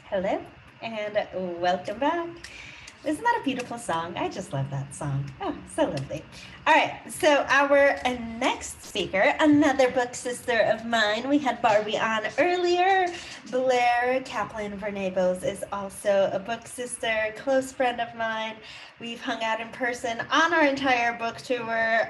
Hello and welcome back. Isn't that a beautiful song? I just love that song. Oh, so lovely. All right, so our next speaker, another book sister of mine, we had Barbie on earlier. Blair Kaplan Venables is also a book sister, close friend of mine. We've hung out in person on our entire book tour.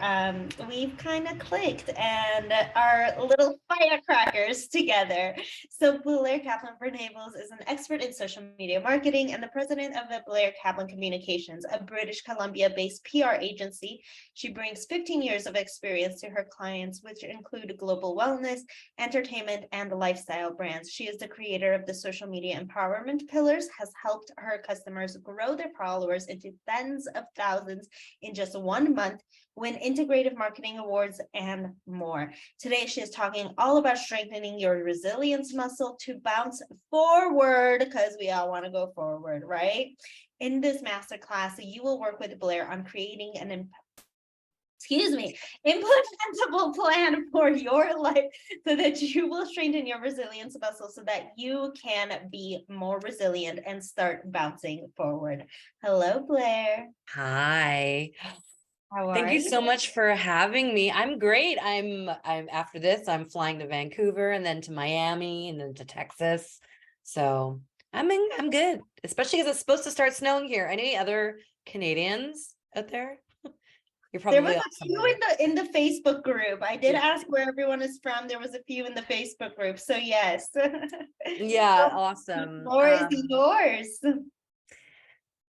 We've kind of clicked and are little firecrackers together. So Blair Kaplan Venables is an expert in social media marketing and the president of the Blair Kaplan Communications, a British Columbia-based PR agency. She brings 15 years of experience to her clients, which include global wellness, entertainment, and lifestyle brands. She is the creator of the social media empowerment pillars, has helped her customers grow their followers into tens of thousands in just 1 month, win integrative marketing awards, and more. Today, she is talking all about strengthening your resilience muscle to bounce forward, because we all want to go forward, right? In this masterclass, you will work with Blair on creating an implementable plan for your life so that you will strengthen your resilience muscle so that you can be more resilient and start bouncing forward. Hello, Blair. Hi. How Thank are you you? so much for having me. I'm great. I'm after this, I'm flying to Vancouver and then to Miami and then to Texas. So I'm good, especially because it's supposed to start snowing here. Any other Canadians out there? You're There was probably off a few somewhere. in the Facebook group. I did Yeah. ask where everyone is from. There was a few in the Facebook group. So yes. Yeah, The awesome. floor is yours.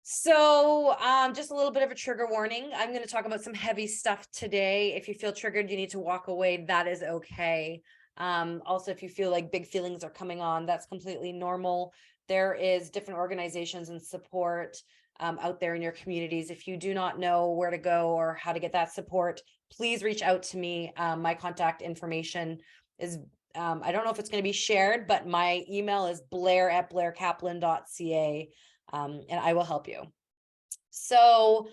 Just a little bit of a trigger warning. I'm going to talk about some heavy stuff today. If you feel triggered, you need to walk away. That is okay. Also, if you feel like big feelings are coming on, that's completely normal. There is different organizations and support out there in your communities. If you do not know where to go or how to get that support, please reach out to me. My contact information is, I don't know if it's going to be shared, but my email is blair@blairkaplan.ca. And I will help you. So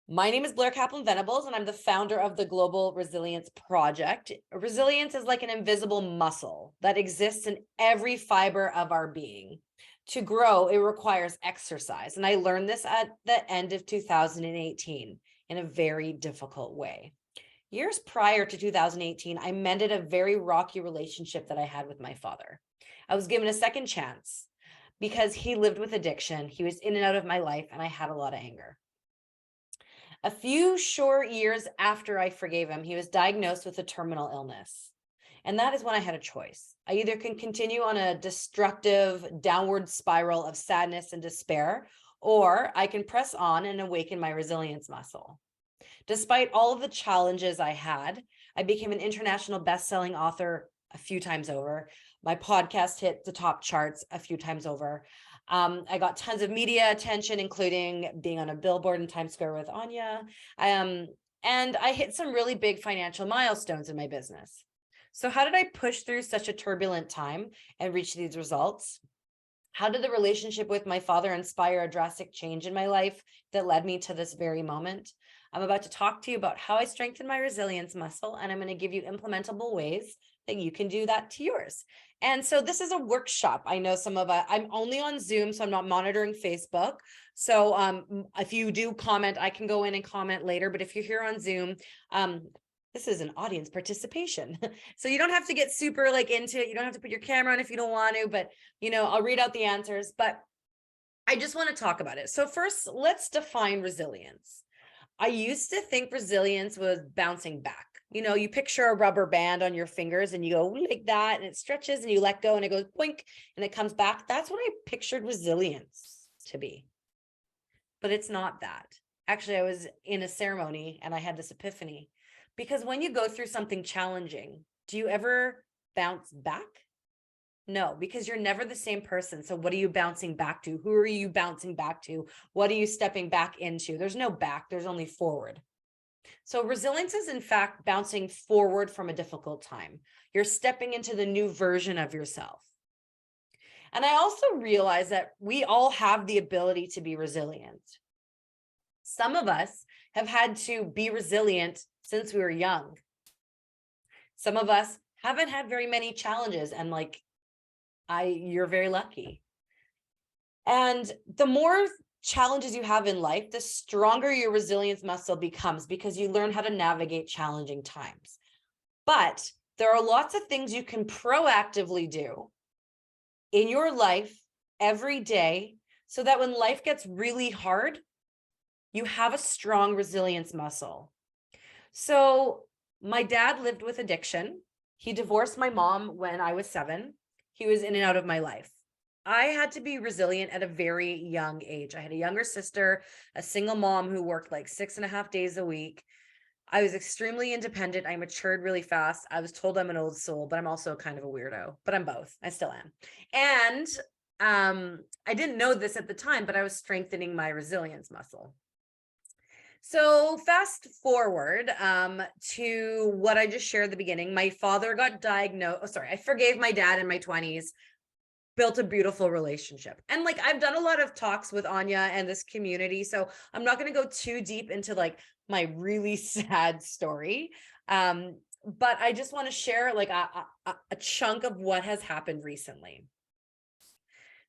my name is Blair Kaplan Venables, and I'm the founder of the Global Resilience Project. Resilience is like an invisible muscle that exists in every fiber of our being. To grow, it requires exercise. And I learned this at the end of 2018 in a very difficult way. Years prior to 2018, I mended a very rocky relationship that I had with my father. I was given a second chance because he lived with addiction. He was in and out of my life, and I had a lot of anger. A few short years after I forgave him, he was diagnosed with a terminal illness. And that is when I had a choice. I either can continue on a destructive downward spiral of sadness and despair, or I can press on and awaken my resilience muscle. Despite all of the challenges I had, I became an international best-selling author a few times over. My podcast hit the top charts a few times over. I got tons of media attention, including being on a billboard in Times Square with Ania. And I hit some really big financial milestones in my business. So how did I push through such a turbulent time and reach these results? How did the relationship with my father inspire a drastic change in my life that led me to this very moment? I'm about to talk to you about how I strengthen my resilience muscle, and I'm going to give you implementable ways that you can do that to yours. And so this is a workshop. I know some of I'm only on Zoom, so I'm not monitoring Facebook. So if you do comment, I can go in and comment later. But if you're here on Zoom, this is an audience participation. So you don't have to get super into it. You don't have to put your camera on if you don't want to, but I'll read out the answers, but I just want to talk about it. So first, let's define resilience. I used to think resilience was bouncing back. You picture a rubber band on your fingers and you go like that and it stretches and you let go and it goes boink and it comes back. That's what I pictured resilience to be. But it's not that. Actually, I was in a ceremony and I had this epiphany. Because when you go through something challenging, do you ever bounce back? No, because you're never the same person. So what are you bouncing back to? Who are you bouncing back to? What are you stepping back into? There's no back, there's only forward. So resilience is in fact bouncing forward from a difficult time. You're stepping into the new version of yourself. And I also realize that we all have the ability to be resilient. Some of us have had to be resilient since we were young. Some of us haven't had very many challenges and you're very lucky. And the more challenges you have in life, the stronger your resilience muscle becomes because you learn how to navigate challenging times. But there are lots of things you can proactively do in your life every day so that when life gets really hard, you have a strong resilience muscle. So my dad lived with addiction. He divorced my mom when I was 7. He was in and out of my life. I had to be resilient at a very young age. I had a younger sister, a single mom who worked like 6.5 days a week. I was extremely independent. I matured really fast. I was told I'm an old soul, but I'm also kind of a weirdo, but I'm both. I still am. And I didn't know this at the time, but I was strengthening my resilience muscle. So fast forward to what I just shared at the beginning. My father got diagnosed. I forgave my dad in my 20s, built a beautiful relationship. And like, I've done a lot of talks with Ania and this community, so I'm not going to go too deep into like my really sad story. But I just want to share like a chunk of what has happened recently.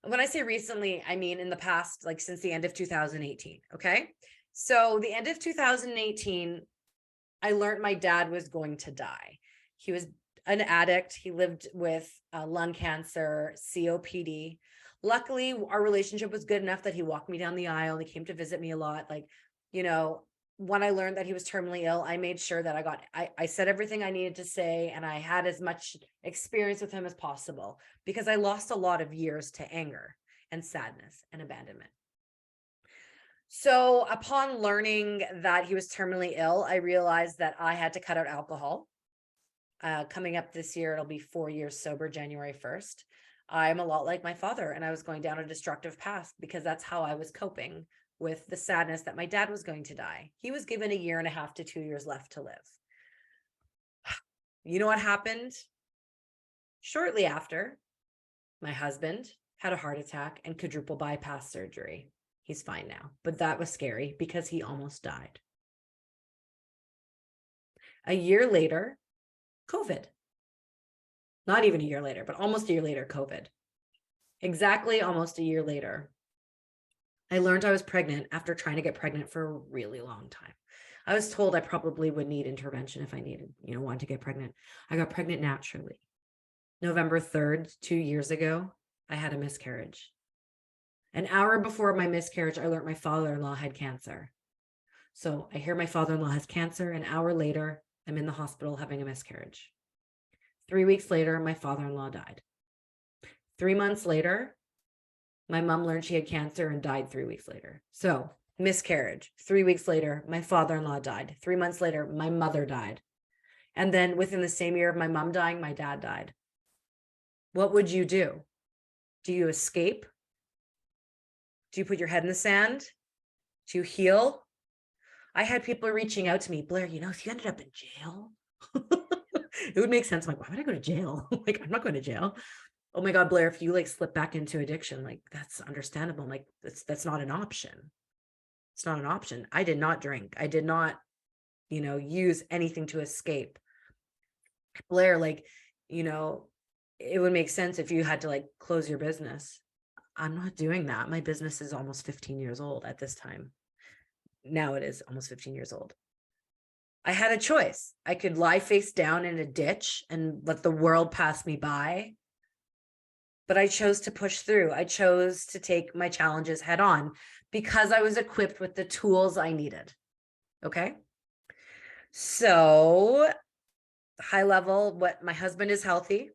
When I say recently, I mean in the past, like since the end of 2018. Okay. So the end of 2018, I learned my dad was going to die. He was an addict. He lived with lung cancer, COPD. Luckily, our relationship was good enough that he walked me down the aisle. He came to visit me a lot. Like, you know, when I learned that he was terminally ill, I made sure that I said everything I needed to say, and I had as much experience with him as possible because I lost a lot of years to anger and sadness and abandonment. So upon learning that he was terminally ill, I realized that I had to cut out alcohol. Coming up this year, it'll be 4 years sober, January 1st. I'm a lot like my father, and I was going down a destructive path because that's how I was coping with the sadness that my dad was going to die. He was given 1.5 to 2 years left to live. You know what happened? Shortly after, my husband had a heart attack and quadruple bypass surgery. He's fine now, but that was scary because he almost died. A year later, COVID. Not even a year later, but almost a year later, COVID. Exactly almost a year later, I learned I was pregnant after trying to get pregnant for a really long time. I was told I probably would need intervention if I wanted to get pregnant. I got pregnant naturally. November 3rd, 2 years ago, I had a miscarriage. An hour before my miscarriage, I learned my father-in-law had cancer. So I hear my father-in-law has cancer. An hour later, I'm in the hospital having a miscarriage. 3 weeks later, my father-in-law died. 3 months later, my mom learned she had cancer and died 3 weeks later. So miscarriage. 3 weeks later, my father-in-law died. 3 months later, my mother died. And then within the same year of my mom dying, my dad died. What would you do? Do you escape? Do you put your head in the sand? Do you heal? I had people reaching out to me, Blair, if you ended up in jail, it would make sense. I'm like, why would I go to jail? Like, I'm not going to jail. Oh my God, Blair, if you like slip back into addiction, like that's understandable. I'm like, that's not an option. It's not an option. I did not drink. I did not, use anything to escape. Blair, like, it would make sense if you had to like close your business. I'm not doing that. My business is almost 15 years old at this time. Now it is almost 15 years old. I had a choice. I could lie face down in a ditch and let the world pass me by. But I chose to push through. I chose to take my challenges head on because I was equipped with the tools I needed. Okay. So high level, my husband is healthy.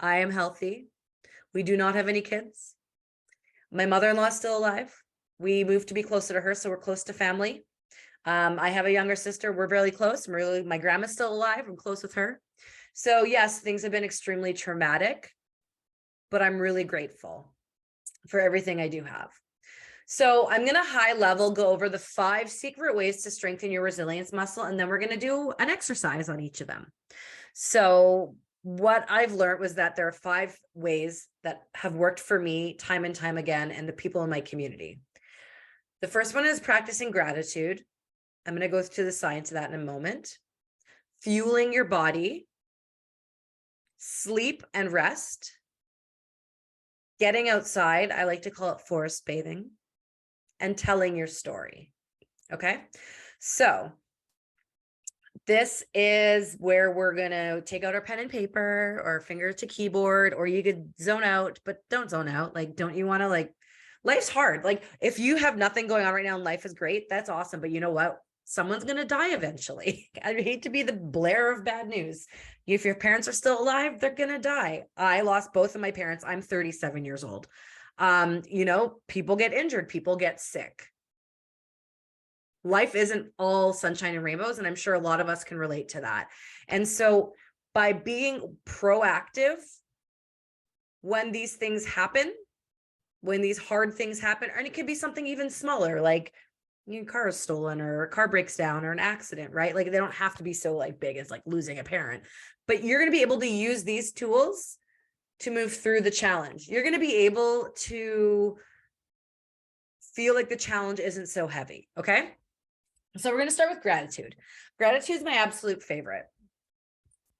I am healthy. We do not have any kids. My mother-in-law is still alive. We moved to be closer to her, so we're close to family. I have a younger sister. We're really close. My grandma's still alive. I'm close with her. So yes, things have been extremely traumatic, but I'm really grateful for everything I do have. So I'm going to high level go over the 5 secret ways to strengthen your resilience muscle, and then we're going to do an exercise on each of them. So what I've learned was that there are 5 ways that have worked for me time and time again and the people in my community. The first one is practicing gratitude. I'm going to go to the science of that in a moment. Fueling your body, sleep and rest, getting outside, I like to call it forest bathing, and telling your story. Okay. So this is where we're going to take out our pen and paper or finger to keyboard, or you could zone out, but don't zone out. Like, don't you want to, like, life's hard. Like, if you have nothing going on right now and life is great, that's awesome. But you know what? Someone's going to die eventually. I hate to be the Blair of bad news. If your parents are still alive, they're going to die. I lost both of my parents. I'm 37 years old. You know, people get injured, people get sick. Life isn't all sunshine and rainbows, and I'm sure a lot of us can relate to that. And so by being proactive when these things happen, when these hard things happen, and it could be something even smaller, like your car is stolen or a car breaks down or an accident, right? Like, they don't have to be so like big as like losing a parent, but you're going to be able to use these tools to move through the challenge. You're going to be able to feel like the challenge isn't so heavy. Okay. So we're going to start with gratitude. Gratitude is my absolute favorite.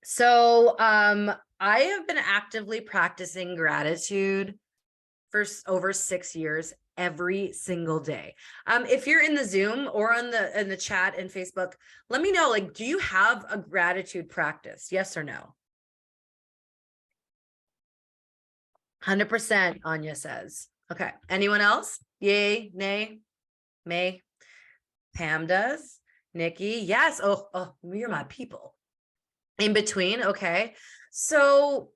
So I have been actively practicing gratitude for over 6 years, every single day. If you're in the Zoom or in the chat and Facebook, let me know, like, do you have a gratitude practice? Yes or no? 100%, Ania says. Okay. Anyone else? Yay, nay, may. Pam does. Nikki, yes. Oh, you're my people. In between, okay. So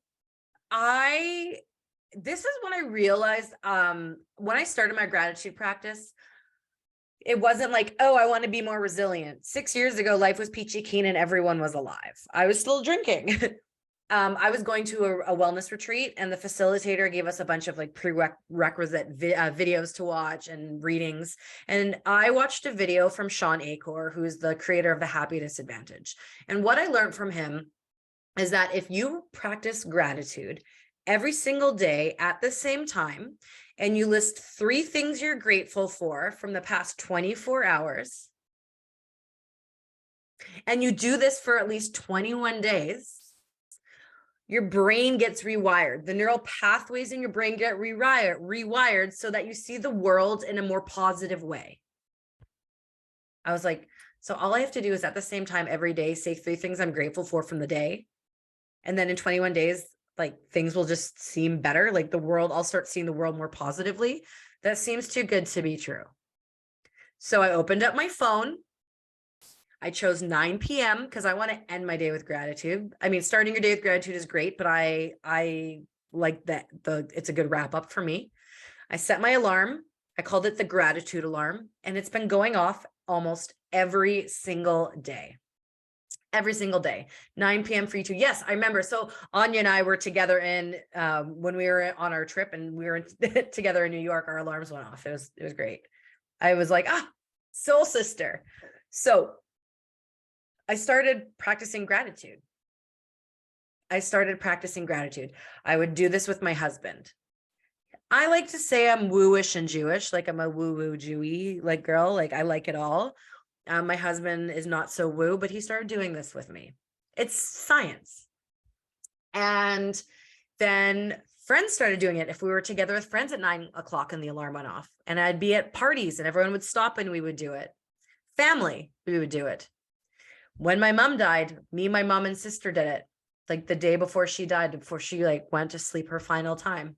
this is when I realized, when I started my gratitude practice, it wasn't like, oh, I want to be more resilient. 6 years ago, life was peachy keen and everyone was alive. I was still drinking. I was going to a wellness retreat, and the facilitator gave us a bunch of like prerequisite videos to watch and readings. And I watched a video from Sean Acor, who's the creator of the Happiness Advantage. And what I learned from him is that if you practice gratitude every single day at the same time, and you list 3 things you're grateful for from the past 24 hours, and you do this for at least 21 days, your brain gets rewired. The neural pathways in your brain get rewired so that you see the world in a more positive way. I was like, so all I have to do is at the same time every day say 3 things I'm grateful for from the day. And then in 21 days, like, things will just seem better. Like, I'll start seeing the world more positively. That seems too good to be true. So I opened up my phone. I chose 9 p.m. because I want to end my day with gratitude. I mean, starting your day with gratitude is great, but I like that it's a good wrap up for me. I set my alarm. I called it the gratitude alarm, and it's been going off almost every single day. Every single day, 9 p.m. for you too. Yes, I remember. So Ania and I were together when we were on our trip, and we were together in New York. Our alarms went off. It was great. I was like, soul sister. So I started practicing gratitude. I would do this with my husband. I like to say I'm wooish and Jewish, like I'm a woo-woo Jewy, like, girl, like I like it all. My husband is not so woo, but he started doing this with me. It's science. And then friends started doing it. If we were together with friends at 9 o'clock and the alarm went off, and I'd be at parties and everyone would stop and we would do it. Family, we would do it. When my mom died, me, my mom and sister did it, like the day before she died, before she like went to sleep her final time.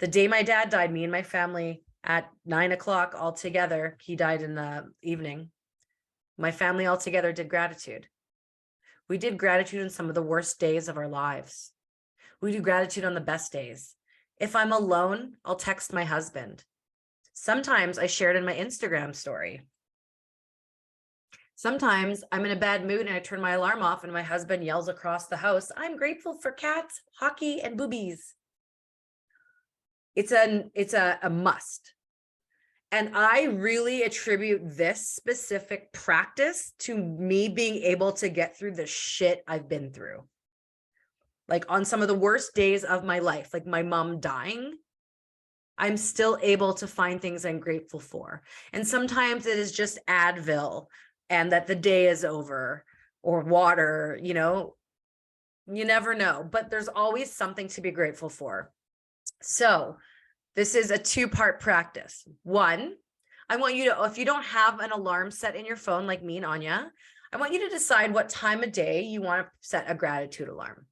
The day my dad died, me and my family at 9 o'clock all together, he died in the evening. My family all together did gratitude. We did gratitude on some of the worst days of our lives. We do gratitude on the best days. If I'm alone, I'll text my husband. Sometimes I share it in my Instagram story. Sometimes I'm in a bad mood and I turn my alarm off and my husband yells across the house, I'm grateful for cats, hockey, and boobies. It's a must. And I really attribute this specific practice to me being able to get through the shit I've been through. Like on some of the worst days of my life, like my mom dying, I'm still able to find things I'm grateful for. And sometimes it is just Advil and that the day is over, or water, you never know, but there's always something to be grateful for. So this is a 2-part practice. 1, I want you to, if you don't have an alarm set in your phone like me and Ania, I want you to decide what time of day you want to set a gratitude alarm.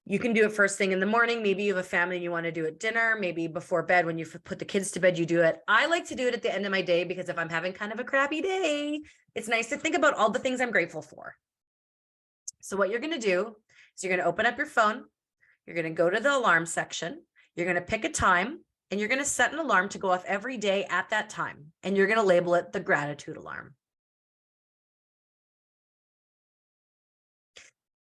You can do it first thing in the morning. Maybe you have a family and you want to do it dinner. Maybe before bed, when you put the kids to bed, you do it. I like to do it at the end of my day because if I'm having kind of a crappy day, it's nice to think about all the things I'm grateful for. So what you're going to do is you're going to open up your phone. You're going to go to the alarm section. You're going to pick a time and you're going to set an alarm to go off every day at that time. And you're going to label it the gratitude alarm.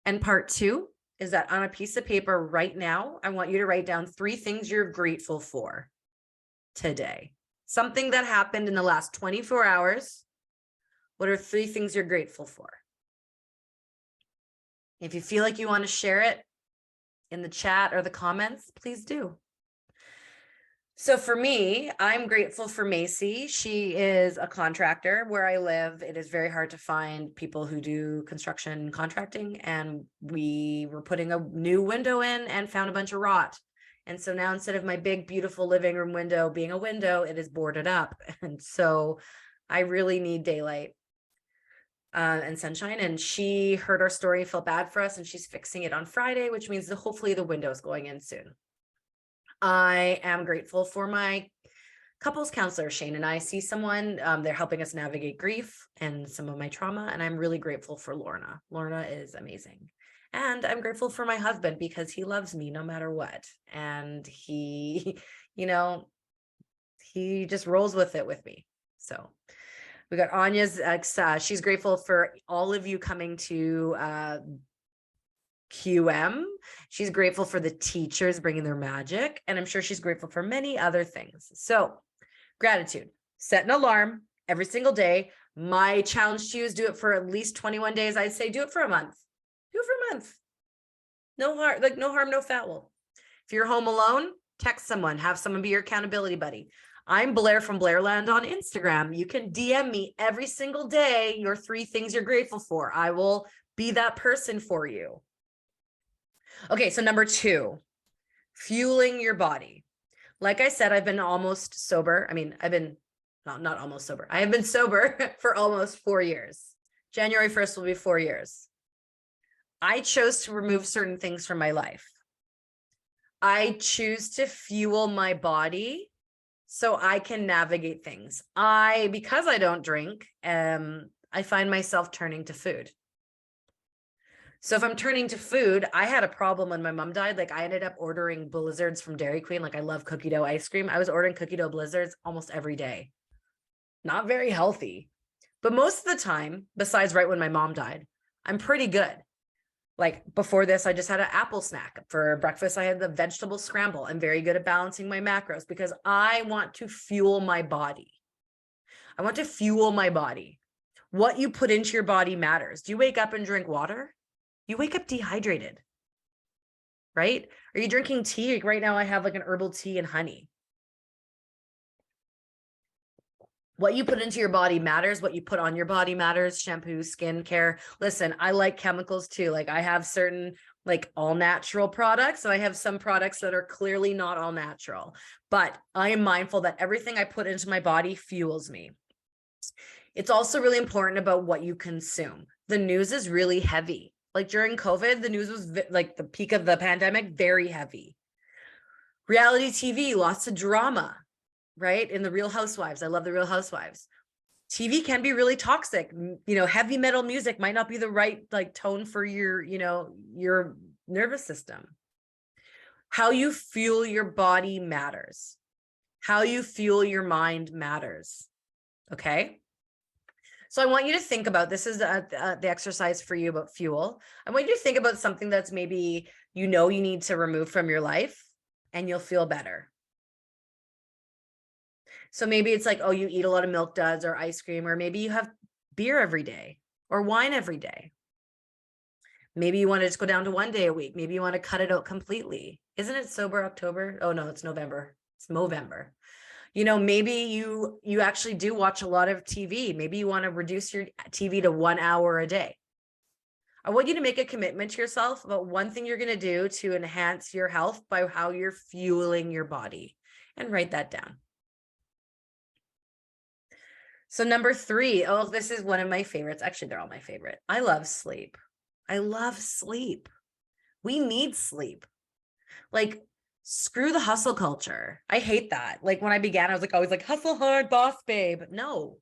And part 2 is that on a piece of paper right now, I want you to write down 3 things you're grateful for today. Something that happened in the last 24 hours. What are 3 things you're grateful for? If you feel like you want to share it in the chat or the comments, please do. So for me, I'm grateful for Macy. She is a contractor where I live. It is very hard to find people who do construction contracting. And we were putting a new window in and found a bunch of rot. And so now instead of my big, beautiful living room window being a window, it is boarded up. And so I really need daylight and sunshine. And she heard our story, felt bad for us, and she's fixing it on Friday, which means that hopefully the window is going in soon. I am grateful for my couples counselor. Shane and I see someone, they're helping us navigate grief and some of my trauma. And I'm really grateful for Lorna. Lorna is amazing. And I'm grateful for my husband because he loves me no matter what. And he, he just rolls with it with me. So we got Anya's, she's grateful for all of you coming to QM. She's grateful for the teachers bringing their magic, and I'm sure she's grateful for many other things. So gratitude, set an alarm every single day. My challenge to you is do it for at least 21 days. I'd say do it for a month. Do it for a month. No harm, no harm, no foul. If you're home alone, text someone, have someone be your accountability buddy. I'm Blair from Blairland on Instagram. You can DM me every single day your 3 things you're grateful for. I will be that person for you. Okay, so number 2, fueling your body. Like I said, I've been almost sober. I mean, I've been not almost sober. I have been sober for almost 4 years. January 1st will be 4 years. I chose to remove certain things from my life. I choose to fuel my body so I can navigate things. Because I don't drink, I find myself turning to food. So if I'm turning to food, I had a problem when my mom died. Like I ended up ordering blizzards from Dairy Queen. Like I love cookie dough ice cream. I was ordering cookie dough blizzards almost every day. Not very healthy, but most of the time, besides right when my mom died, I'm pretty good. Like before this, I just had an apple snack. For breakfast, I had the vegetable scramble. I'm very good at balancing my macros because I want to fuel my body. I want to fuel my body. What you put into your body matters. Do you wake up and drink water? You wake up dehydrated, right? Are you drinking tea? Like right now I have like an herbal tea and honey. What you put into your body matters. What you put on your body matters. Shampoo, skincare. Listen, I like chemicals too. Like I have certain like all natural products, and I have some products that are clearly not all natural, but I am mindful that everything I put into my body fuels me. It's also really important about what you consume. The news is really heavy. Like during COVID, the news was like the peak of the pandemic, very heavy. Reality TV, lots of drama, right? In the Real Housewives. I love the Real Housewives. TV can be really toxic. Heavy metal music might not be the right like tone for your nervous system. How you fuel your body matters. How you fuel your mind matters. Okay. So I want you to think about, this is the exercise for you about fuel. I want you to think about something that's maybe, you need to remove from your life and you'll feel better. So maybe it's like, oh, you eat a lot of milk duds or ice cream, or maybe you have beer every day or wine every day. Maybe you want to just go down to 1 day a week. Maybe you want to cut it out completely. Isn't it sober October? Oh no, it's November. It's Movember. Maybe you actually do watch a lot of TV. Maybe you want to reduce your TV to 1 hour a day. I want you to make a commitment to yourself about one thing you're going to do to enhance your health by how you're fueling your body, and write that down. So number 3, oh, this is one of my favorites. Actually, they're all my favorite. I love sleep. I love sleep. We need sleep. Like, screw the hustle culture. I hate that. Like, when I began, I was like, always like, hustle hard, boss babe. No,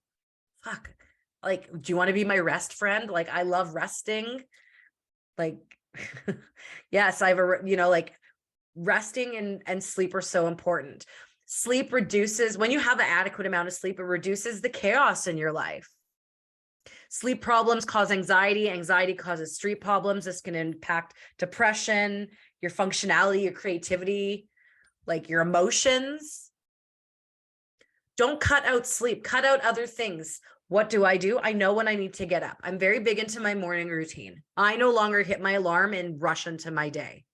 fuck. Like, do you want to be my rest friend? Like, I love resting. Like, yes, I have a, like, resting and sleep are so important. Sleep reduces, when you have an adequate amount of sleep, it reduces the chaos in your life. Sleep problems cause anxiety. Anxiety causes sleep problems. This can impact depression, your functionality, your creativity, like your emotions. Don't cut out sleep, cut out other things. What do? I know when I need to get up. I'm very big into my morning routine. I no longer hit my alarm and rush into my day.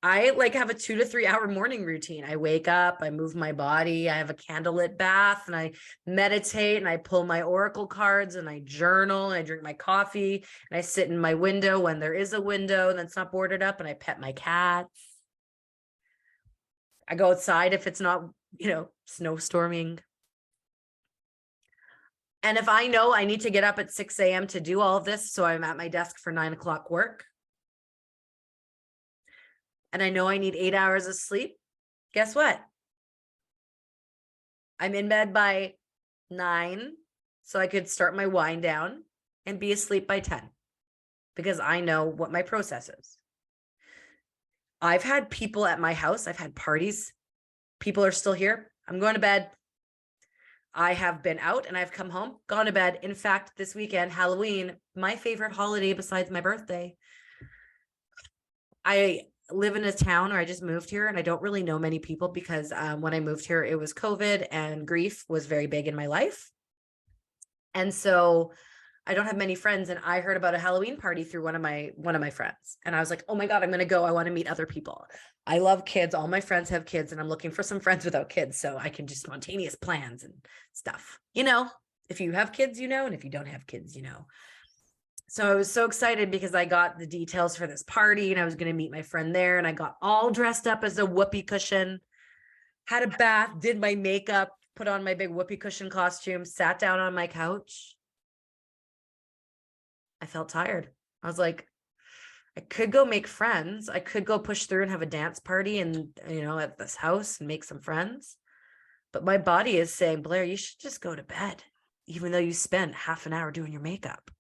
I like have a 2 to 3 hour morning routine. I wake up, I move my body, I have a candlelit bath, and I meditate, and I pull my oracle cards, and I journal, and I drink my coffee, and I sit in my window when there is a window that's not boarded up, and I pet my cats. I go outside if it's not, snowstorming. And if I know I need to get up at 6 a.m. to do all of this, so I'm at my desk for 9 o'clock work, and I know I need 8 hours of sleep, guess what? I'm in bed by 9, so I could start my wind down and be asleep by 10, because I know what my process is. I've had people at my house, I've had parties, people are still here, I'm going to bed. I have been out and I've come home, gone to bed. In fact, this weekend, Halloween, my favorite holiday besides my birthday, I live in a town, or I just moved here, and I don't really know many people because when I moved here, it was COVID and grief was very big in my life. And so I don't have many friends, and I heard about a Halloween party through one of my friends, and I was like, oh my God, I'm going to go. I want to meet other people. I love kids. All my friends have kids, and I'm looking for some friends without kids so I can do spontaneous plans and stuff. If you have kids, and if you don't have kids, So I was so excited because I got the details for this party, and I was going to meet my friend there, and I got all dressed up as a whoopee cushion, had a bath, did my makeup, put on my big whoopee cushion costume, sat down on my couch. I felt tired. I was like, I could go make friends. I could go push through and have a dance party and, at this house and make some friends. But my body is saying, Blair, you should just go to bed, even though you spent half an hour doing your makeup.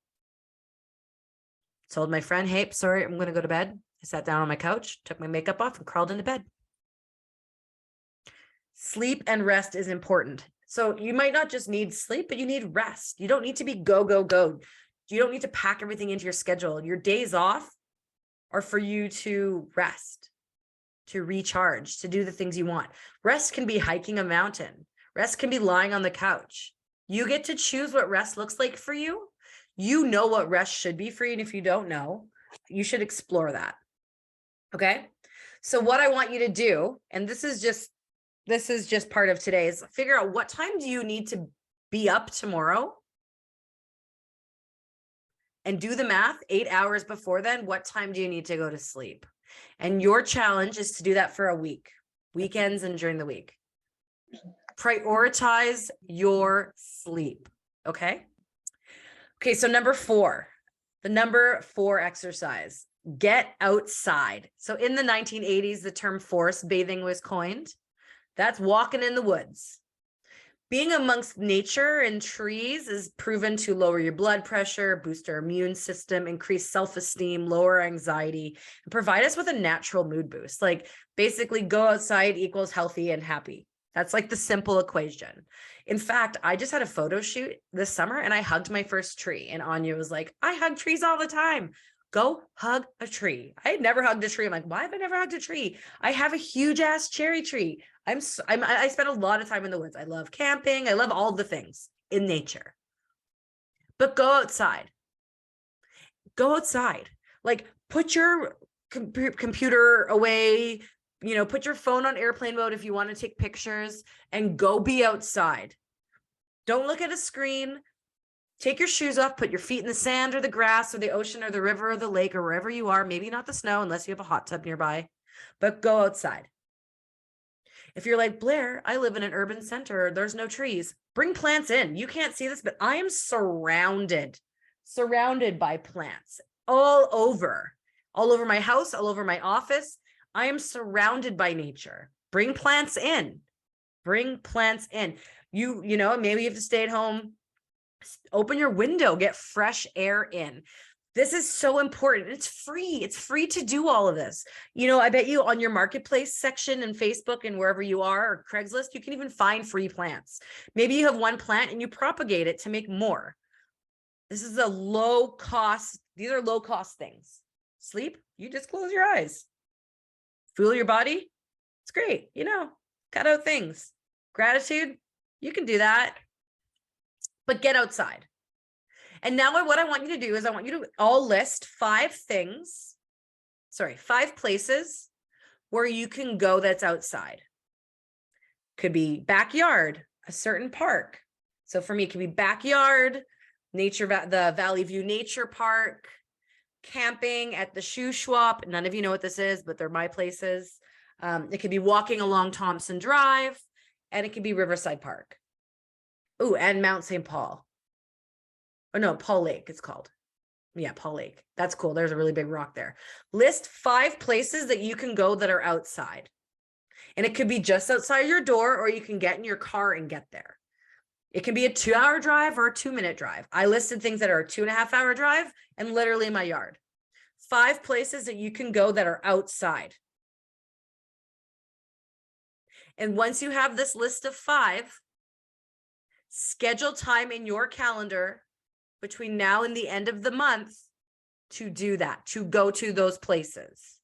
Told my friend, hey, sorry, I'm going to go to bed. I sat down on my couch, took my makeup off, and crawled into bed. Sleep and rest is important. So you might not just need sleep, but you need rest. You don't need to be go, go, go. You don't need to pack everything into your schedule. Your days off are for you to rest, to recharge, to do the things you want. Rest can be hiking a mountain. Rest can be lying on the couch. You get to choose what rest looks like for you. You know what rest should be for you. And if you don't know, you should explore that. Okay. So what I want you to do, and this is just part of today, is figure out what time do you need to be up tomorrow, and do the math. 8 hours before then, what time do you need to go to sleep? And your challenge is to do that for a week, weekends and during the week. Prioritize your sleep. Okay. Okay. So the number 4 exercise, get outside. So in the 1980s, the term forest bathing was coined. That's walking in the woods. Being amongst nature and trees is proven to lower your blood pressure, boost our immune system, increase self-esteem, lower anxiety, and provide us with a natural mood boost. Like, basically, go outside equals healthy and happy. That's like the simple equation. In fact, I just had a photo shoot this summer and I hugged my first tree, and Ania was like, I hug trees all the time. Go hug a tree. I had never hugged a tree. I'm like, why have I never hugged a tree? I have a huge ass cherry tree. I spent a lot of time in the woods. I love camping. I love all the things in nature. But go outside. Go outside. Like, put your computer away, put your phone on airplane mode if you want to take pictures, and go be outside. Don't look at a screen. Take your shoes off, put your feet in the sand or the grass or the ocean or the river or the lake or wherever you are, maybe not the snow unless you have a hot tub nearby, but go outside. If you're like, Blair, I live in an urban center, there's no trees, bring plants in. You can't see this, but I am surrounded by plants all over my house, all over my office. I am surrounded by nature. Bring plants in. Bring plants in. You know, maybe you have to stay at home. Open your window, get fresh air in. This is so important. It's free. It's free to do all of this. You know, I bet you on your marketplace section in Facebook and wherever you are, or Craigslist, you can even find free plants. Maybe you have one plant and you propagate it to make more. This is a low cost. These are low cost things. Sleep, you just close your eyes. Fuel your body. It's great. You know, cut out things. Gratitude, you can do that. But get outside. And now what I want you to do is I want you to all list 5 places where you can go that's outside. Could be backyard, a certain park. So for me, it could be backyard, nature, the Valley View Nature Park, camping at the shoe swap. None of you know what this is, but they're my places. It could be walking along Thompson Drive, and it could be Riverside Park. Oh, and Mount St. Paul. Oh no, Paul Lake it's called. Yeah, Paul Lake. That's cool. There's a really big rock there. List 5 places that you can go that are outside. And it could be just outside your door, or you can get in your car and get there. It can be a 2-hour drive or a 2-minute drive. I listed things that are a 2.5-hour drive and literally my yard. 5 places that you can go that are outside. And once you have this list of 5, schedule time in your calendar between now and the end of the month to do that, to go to those places.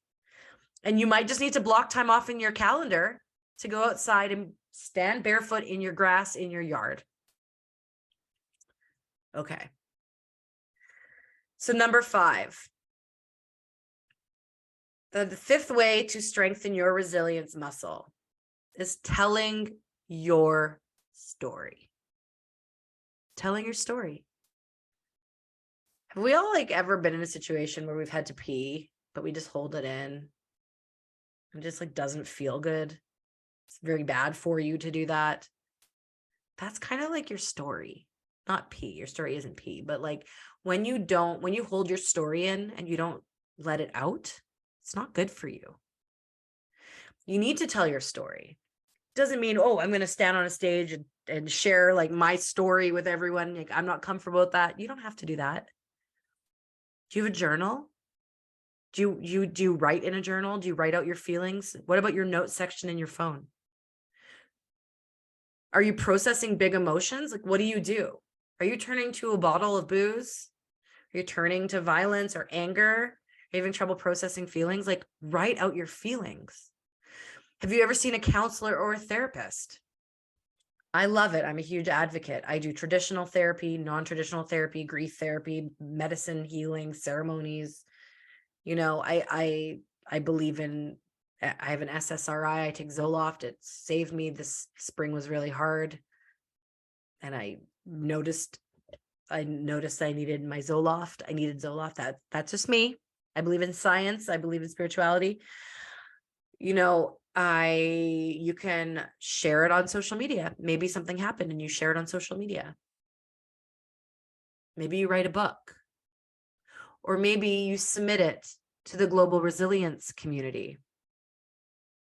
And you might just need to block time off in your calendar to go outside and stand barefoot in your grass in your yard. Okay. So number 5, the 5th way to strengthen your resilience muscle is telling your story. Telling your story. Have we all ever been in a situation where we've had to pee, but we just hold it in? It just doesn't feel good. It's very bad for you to do that. That's kind of like your story. Not pee. Your story isn't pee, but when you hold your story in and you don't let it out, it's not good for you. You need to tell your story. Doesn't mean, oh, I'm going to stand on a stage and share my story with everyone. I'm not comfortable with that. You don't have to do that. Do you have a journal? Do you write in a journal? Do you write out your feelings? What about your notes section in your phone? Are you processing big emotions? What do you do? Are you turning to a bottle of booze? Are you turning to violence or anger? Are you having trouble processing feelings? Write out your feelings. Have you ever seen a counselor or a therapist? I love it. I'm a huge advocate. I do traditional therapy, non-traditional therapy, grief therapy, medicine, healing, ceremonies. You know, I believe in, I have an SSRI. I take Zoloft. It saved me. This spring was really hard. And I noticed I needed my Zoloft. I needed Zoloft. That's just me. I believe in science. I believe in spirituality. You know, you can share it on social media. Maybe something happened and you share it on social media. Maybe you write a book, or maybe you submit it to the Global Resilience community.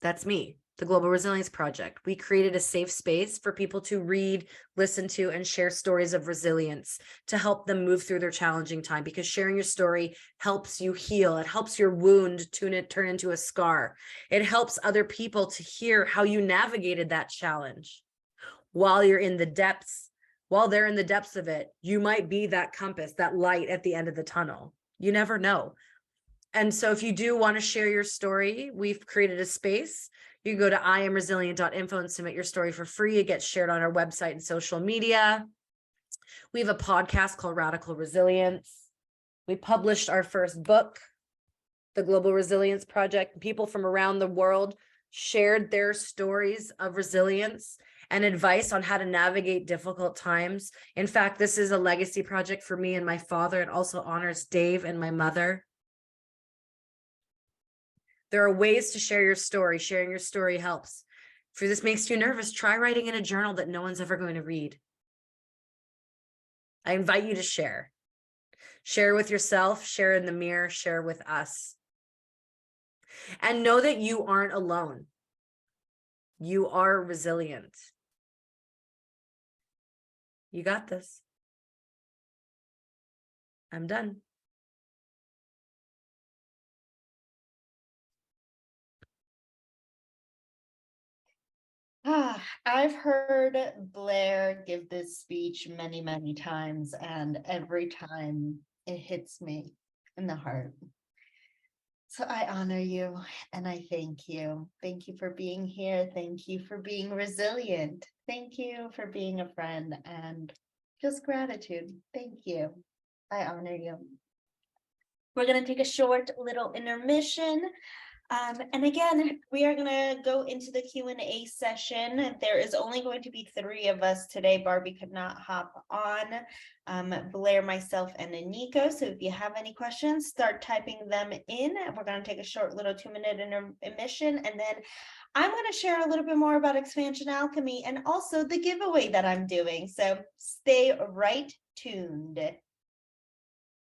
That's me, the Global Resilience Project. We created a safe space for people to read, listen to, and share stories of resilience to help them move through their challenging time, because sharing your story helps you heal. It helps your wound turn into a scar. It helps other people to hear how you navigated that challenge. While they're in the depths of it, you might be that compass, that light at the end of the tunnel. You never know. And so if you do want to share your story, we've created a space. You can go to iamresilient.info and submit your story for free. It gets shared on our website and social media. We have a podcast called Radical Resilience. We published our first book, The Global Resilience Project. People from around the world shared their stories of resilience. and advice on how to navigate difficult times. In fact, this is a legacy project for me and my father. It also honors Dave and my mother. There are ways to share your story. Sharing your story helps. If this makes you nervous, try writing in a journal that no one's ever going to read. I invite you to share. Share with yourself, share in the mirror, share with us. And know that you aren't alone. You are resilient. You got this. I'm done. I've heard Blair give this speech many, many times, and every time it hits me in the heart. So I honor you and I thank you. Thank you for being here. Thank you for being resilient. Thank you for being a friend, and just gratitude. Thank you. I honor you. We're going to take a short little intermission. And again, we are going to go into the Q&A session. There is only going to be 3 of us today. Barbie could not hop on. Blair, myself, and Nico. So if you have any questions, start typing them in. We're going to take a short little 2-minute intermission. And then I'm going to share a little bit more about Xpansion Alchemy and also the giveaway that I'm doing. So stay right tuned.